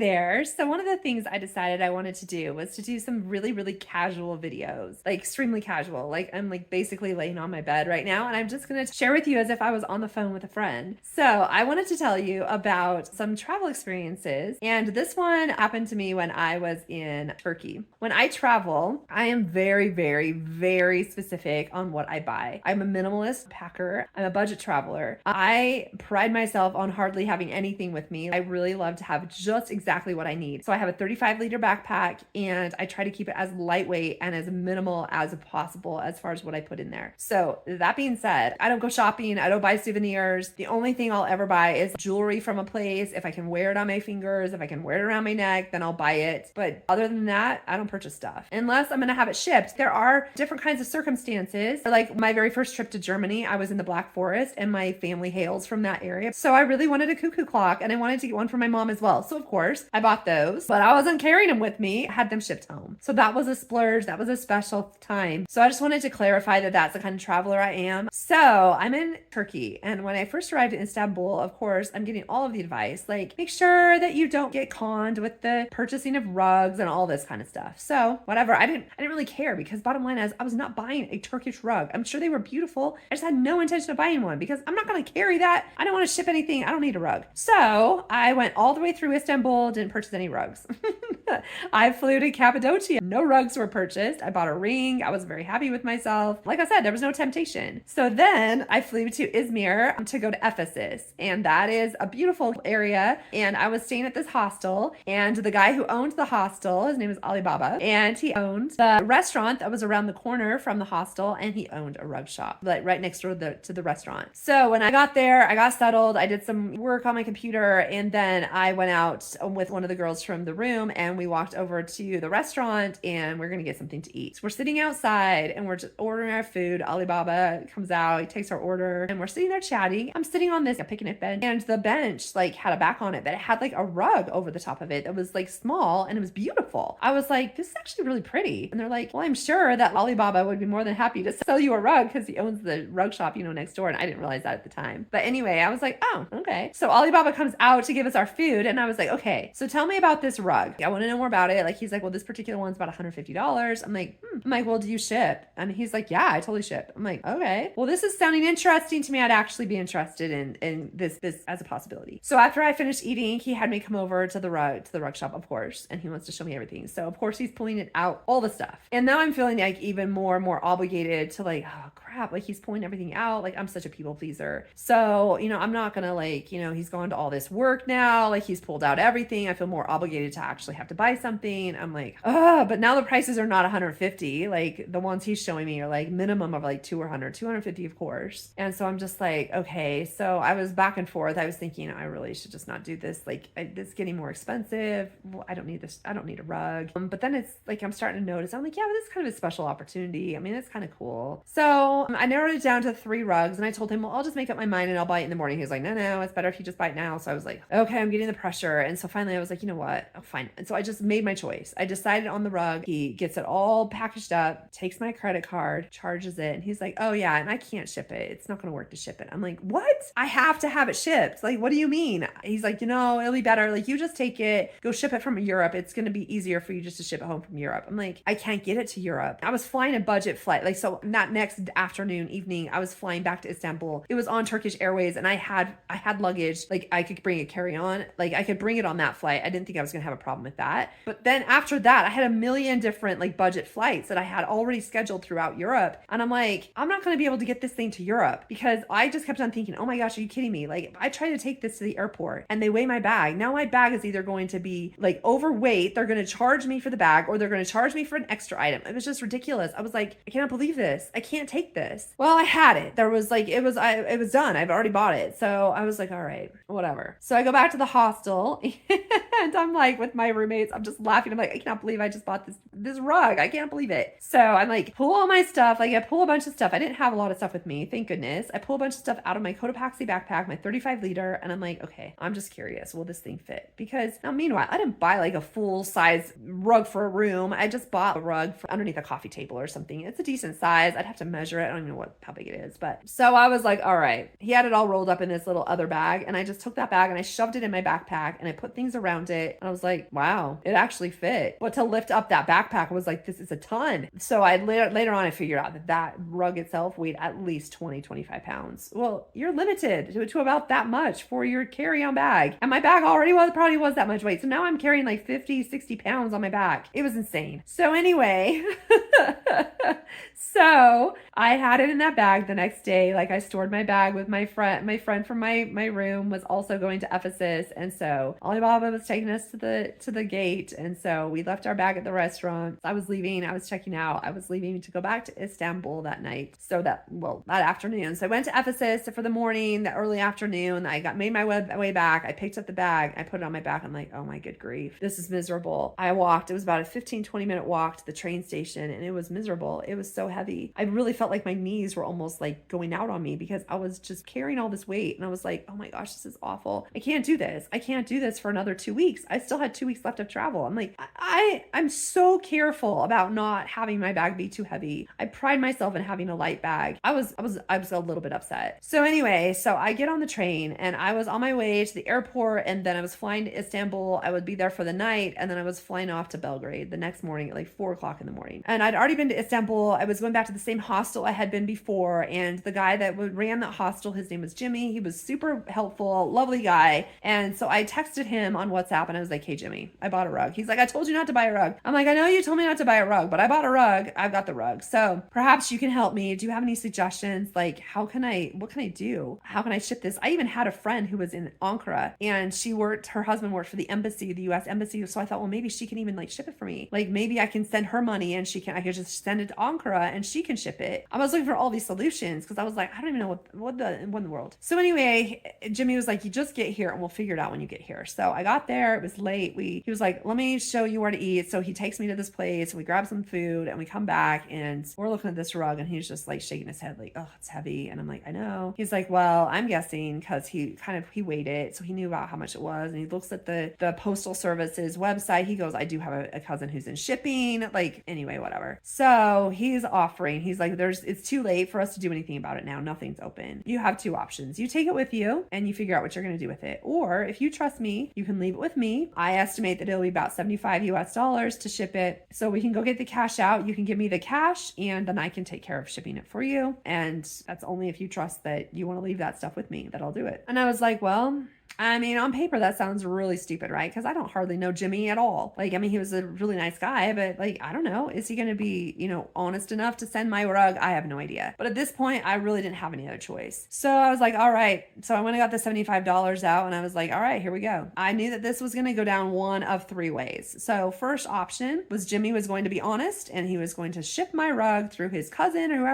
there. So one of the things I decided I wanted to do was to do some really, really casual videos, like extremely casual. Like I'm like basically laying on my bed right now and I'm just going to share with you as if I was on the phone with a friend. So I wanted to tell you about some travel experiences. And this one happened to me when I was in Turkey. When I travel, I am very, very, very specific on what I buy. I'm a minimalist packer. I'm a budget traveler. I pride myself on hardly having anything with me. I really love to have just exactly what I need. So I have a 35-liter backpack and I try to keep it as lightweight and as minimal as possible as far as what I put in there. So that being said, I don't go shopping. I don't buy souvenirs. The only thing I'll ever buy is jewelry from a place. If I can wear it on my fingers, if I can wear it around my neck, then I'll buy it. But other than that, I don't purchase stuff unless I'm going to have it shipped. There are different kinds of circumstances. Like my very first trip to Germany, I was in the Black Forest and my family hails from that area. So I really wanted a cuckoo clock and I wanted to get one for my mom as well. So of course I bought those, but I wasn't carrying them with me. I had them shipped home. So that was a splurge. That was a special time. So I just wanted to clarify that that's the kind of traveler I am. So I'm in Turkey. And when I first arrived in Istanbul, of course, I'm getting all of the advice, like make sure that you don't get conned with the purchasing of rugs and all this kind of stuff. So whatever, I didn't really care because bottom line is I was not buying a Turkish rug. I'm sure they were beautiful. I just had no intention of buying one because I'm not going to carry that. I don't want to ship anything. I don't need a rug. So I went all the way through Istanbul, didn't purchase any rugs. I flew to Cappadocia. No rugs were purchased. I bought a ring. I was very happy with myself. Like I said, there was no temptation. So then I flew to Izmir to go to Ephesus. And that is a beautiful area. And I was staying at this hostel. And the guy who owned the hostel, his name is Alibaba. And he owned the restaurant that was around the corner from the hostel. And he owned a rug shop, like right next door to the restaurant. So when I got there, I got settled. I did some work on my computer. And then I went out with one of the girls from the room and we walked over to the restaurant and we're going to get something to eat. So we're sitting outside and we're just ordering our food. Alibaba comes out, he takes our order and we're sitting there chatting. I'm sitting on this picnic bench and the bench like had a back on it, but it had like a rug over the top of it that was like small and it was beautiful. I was like, this is actually really pretty. And they're like, well, I'm sure that Alibaba would be more than happy to sell you a rug because he owns the rug shop, next door. And I didn't realize that at the time. But anyway, I was like, oh, okay. So Alibaba comes out to give us our food and I was like, okay, so tell me about this rug. I want to know more about it. Like he's like, well, this particular one's about $150. I'm like, I'm like, well, do you ship? And he's like, yeah, I totally ship. I'm like, okay, well, this is sounding interesting to me. I'd actually be interested in this as a possibility. So after I finished eating, he had me come over to the rug shop, of course, and he wants to show me everything. So of course he's pulling it out, all the stuff. And now I'm feeling like even more and more obligated to like, oh crap, like he's pulling everything out. Like I'm such a people pleaser. So, I'm not gonna like, he's gone to all this work now. Like he's pulled out everything. I feel more obligated to actually have to buy something. I'm like, but now the prices are not 150. Like the ones he's showing me are like minimum of like 200, 250, of course. And so I'm just like, okay. So I was back and forth. I was thinking I really should just not do this. Like it's getting more expensive. Well, I don't need this. I don't need a rug. But then it's like, I'm starting to notice, I'm like, yeah, but this is kind of a special opportunity. I mean, it's kind of cool. So I narrowed it down to 3 rugs and I told him, well, I'll just make up my mind and I'll buy it in the morning. He was like, no, it's better if you just buy it now. So I was like, okay, I'm getting the pressure. And so finally I was like, you know what? Oh, fine. And so I just made my choice. I decided on the rug. He gets it all packaged up, takes my credit card, charges it. And he's like, oh yeah, and I can't ship it. It's not going to work to ship it. I'm like, what? I have to have it shipped. Like, what do you mean? He's like, it'll be better. Like you just take it, go ship it from Europe. It's going to be easier for you just to ship it home from Europe. I'm like, I can't get it to Europe. I was flying a budget flight. Like, so that next afternoon, evening, I was flying back to Istanbul. It was on Turkish Airways and I had luggage. Like I could bring a carry-on. Like I could bring it on that flight. I didn't think I was going to have a problem with that. But then after that, I had a million different like budget flights that I had already scheduled throughout Europe. And I'm like, I'm not going to be able to get this thing to Europe because I just kept on thinking, oh my gosh, are you kidding me? Like I tried to take this to the airport and they weigh my bag. Now my bag is either going to be like overweight. They're going to charge me for the bag or they're going to charge me for an extra item. It was just ridiculous. I was like, I cannot believe this. I can't take this. Well, I had it. There was like, it was done. I've already bought it. So I was like, all right, whatever. So I go back to the hostel and I'm like with my roommate roommates. I'm just laughing. I'm like, I cannot believe I just bought this rug. I can't believe it. So I'm like, pull all my stuff. Like I pull a bunch of stuff. I didn't have a lot of stuff with me, thank goodness. I pull a bunch of stuff out of my Cotopaxi backpack, my 35 liter, and I'm like, okay, I'm just curious, will this thing fit? Because now meanwhile, I didn't buy like a full size rug for a room. I just bought a rug for underneath a coffee table or something. It's a decent size. I'd have to measure it. I don't even know how big it is. But so I was like, all right, he had it all rolled up in this little other bag. And I just took that bag and I shoved it in my backpack and I put things around it. And I was like, wow, it actually fit. But to lift up that backpack, I was like, this is a ton. So I later on, I figured out that rug itself weighed at least 25 pounds. Well, you're limited to about that much for your carry-on bag. And my bag already probably was that much weight. So now I'm carrying like 50, 60 pounds on my back. It was insane. So anyway, so I had it in that bag the next day. Like I stored my bag with my friend from my room was also going to Ephesus. And so Alibaba was taking us to the gate. And so we left our bag at the restaurant. I was leaving. I was checking out. I was leaving to go back to Istanbul that night. So that afternoon. So I went to Ephesus for the morning, the early afternoon. I made my way back. I picked up the bag. I put it on my back. I'm like, oh my good grief. This is miserable. I walked. It was about a 15-20 minute walk to the train station and it was miserable. It was so heavy. I really felt like my knees were almost like going out on me because I was just carrying all this weight. And I was like, oh my gosh, this is awful. I can't do this. I can't do this for another 2 weeks. I still had 2 weeks left of travel. I'm like, I'm so careful about not having my bag be too heavy. I pride myself in having a light bag. I was a little bit upset. So anyway, so I get on the train and I was on my way to the airport and then I was flying to Istanbul. I would be there for the night and then I was flying off to Belgrade the next morning at like 4 o'clock in the morning. And I'd already been to Istanbul. I was going back to the same hostel I had been before. And the guy that ran that hostel, his name was Jimmy. He was super helpful, lovely guy. And so I texted him on WhatsApp and I was like, hey, Jimmy, I bought a rug. He's like, I told you not to buy a rug. I'm like, I know you told me not to buy a rug, but I bought a rug. I've got the rug. So perhaps you can help me. Do you have any suggestions? Like, what can I do? How can I ship this? I even had a friend who was in Ankara and her husband worked for the embassy, the US embassy. So I thought, well, maybe she can even like ship it for me. Like maybe I can send her money and I could just send it to Ankara and she can ship it. I was looking for all these solutions because I was like, I don't even know what in the world. So anyway, Jimmy was like, you just get here and we'll figure it out when you get here. So I got there, it was late. He was like, let me show you where to eat. So he takes me to this place and we grab some food and we come back and we're looking at this rug and he's just like shaking his head like, oh, it's heavy. And I'm like, I know. He's like, well, I'm guessing because he weighed it. So he knew about how much it was. And he looks at the postal service's website. He goes, I do have a cousin who's in shipping. Like, anyway, whatever. So he's like, it's too late for us to do anything about it now. Nothing's open. You have two options. You take it with you and you figure out what you're going to do with it. Or if you trust me, you can leave it with me. I estimate that it'll be about $75 US to ship it. So we can go get the cash out. You can give me the cash and then I can take care of shipping it for you. And that's only if you trust that you want to leave that stuff with me that I'll do it. And I was like, well, I mean, on paper, that sounds really stupid, right? Because I don't hardly know Jimmy at all. Like, I mean, he was a really nice guy, but like, I don't know. Is he going to be, honest enough to send my rug? I have no idea. But at this point, I really didn't have any other choice. So I was like, all right. So I went and got the $75 out and I was like, all right, here we go. I knew that this was going to go down one of three ways. So first option was Jimmy was going to be honest and he was going to ship my rug through his cousin or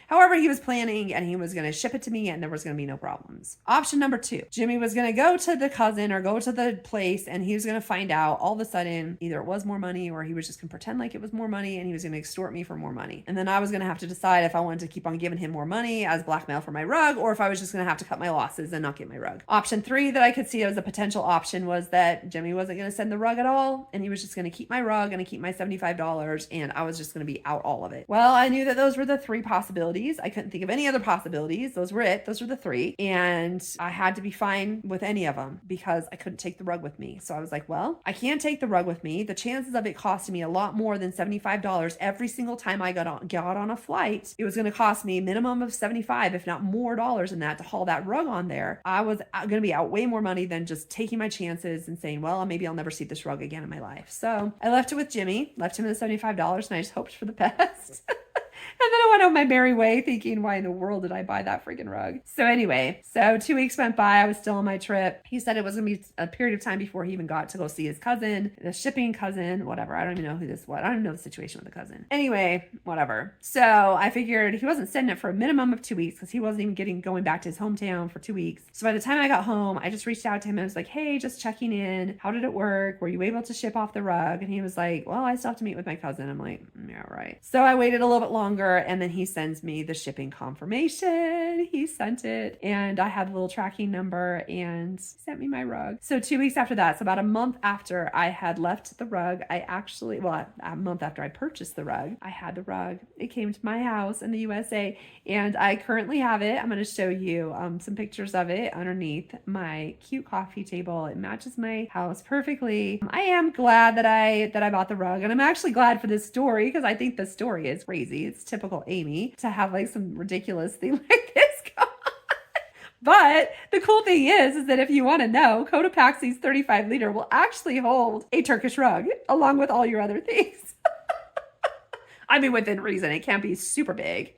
however he was planning, and he was going to ship it to me and there was going to be no problems. Option number two, Jimmy was going to go to the cousin or go to the place and he was going to find out all of a sudden either it was more money or he was just going to pretend like it was more money and he was going to extort me for more money. And then I was going to have to decide if I wanted to keep on giving him more money as blackmail for my rug or if I was just going to have to cut my losses and not get my rug. Option three that I could see as a potential option was that Jimmy wasn't going to send the rug at all and he was just going to keep my rug and keep my $75 and I was just going to be out all of it. Well, I knew that those were the three possibilities. I couldn't think of any other possibilities. Those were it. Those were the three. And I had to be fine with any of them because I couldn't take the rug with me. So I was like, well, I can't take the rug with me. The chances of it costing me a lot more than $75 every single time I got on a flight, it was going to cost me a minimum of $75, if not more dollars than that to haul that rug on there. I was going to be out way more money than just taking my chances and saying, well, maybe I'll never see this rug again in my life. So I left it with Jimmy, left him the $75 and I just hoped for the best. then I went on my merry way thinking, why in the world did I buy that freaking rug? So anyway, so 2 weeks went by. I was still on my trip. He said it was going to be a period of time before he even got to go see his cousin, the shipping cousin, whatever. I don't even know who this was. I don't even know the situation with the cousin. Anyway, whatever. So I figured he wasn't sending it for a minimum of 2 weeks because he wasn't even going back to his hometown for 2 weeks. So by the time I got home, I just reached out to him and I was like, hey, just checking in. How did it work? Were you able to ship off the rug? And he was like, well, I still have to meet with my cousin. I'm like, yeah, right. So I waited a little bit longer and then he sends me the shipping confirmation. He sent it and I had a little tracking number and sent me my rug. So 2 weeks after that, so about a month after I had left the rug, a month after I purchased the rug, I had the rug. It came to my house in the USA and I currently have it. I'm going to show you some pictures of it underneath my cute coffee table. It matches my house perfectly. I am glad that I bought the rug, and I'm actually glad for this story because I think the story is crazy. It's typical Amy to have like some ridiculous thing like this go on. But the cool thing is that if you want to know, Cotopaxi's 35 liter will actually hold a Turkish rug along with all your other things. I mean, within reason. It can't be super big.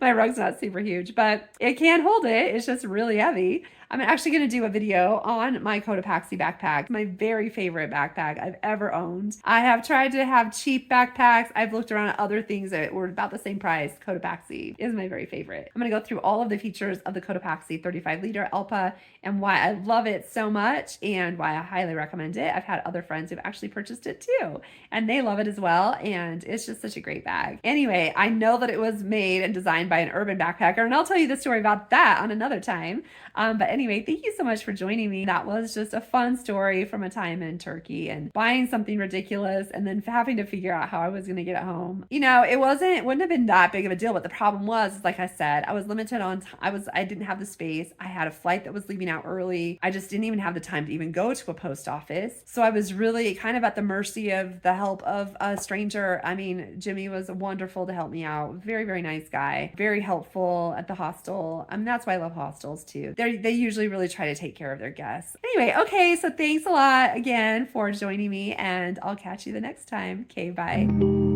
My rug's not super huge, but it can hold it. It's just really heavy. I'm actually going to do a video on my Cotopaxi backpack, my very favorite backpack I've ever owned. I have tried to have cheap backpacks. I've looked around at other things that were about the same price. Cotopaxi is my very favorite. I'm going to go through all of the features of the Cotopaxi 35 liter Alpa and why I love it so much and why I highly recommend it. I've had other friends who've actually purchased it too, and they love it as well. And it's just such a great bag. Anyway, I know that it was made and designed by an urban backpacker, and I'll tell you the story about that on another time. But anyway, thank you so much for joining me. That was just a fun story from a time in Turkey and buying something ridiculous and then having to figure out how I was going to get it home. You know, it wouldn't have been that big of a deal, but the problem was, like I said, I was limited on I didn't have the space. I had a flight that was leaving out early. I just didn't even have the time to even go to a post office. So I was really kind of at the mercy of the help of a stranger. I mean, Jimmy was wonderful to help me out. Very, very nice guy. Very helpful at the hostel. I mean, that's why I love hostels too. They usually really try to take care of their guests. Anyway, okay, so thanks a lot again for joining me, and I'll catch you the next time. Okay, bye.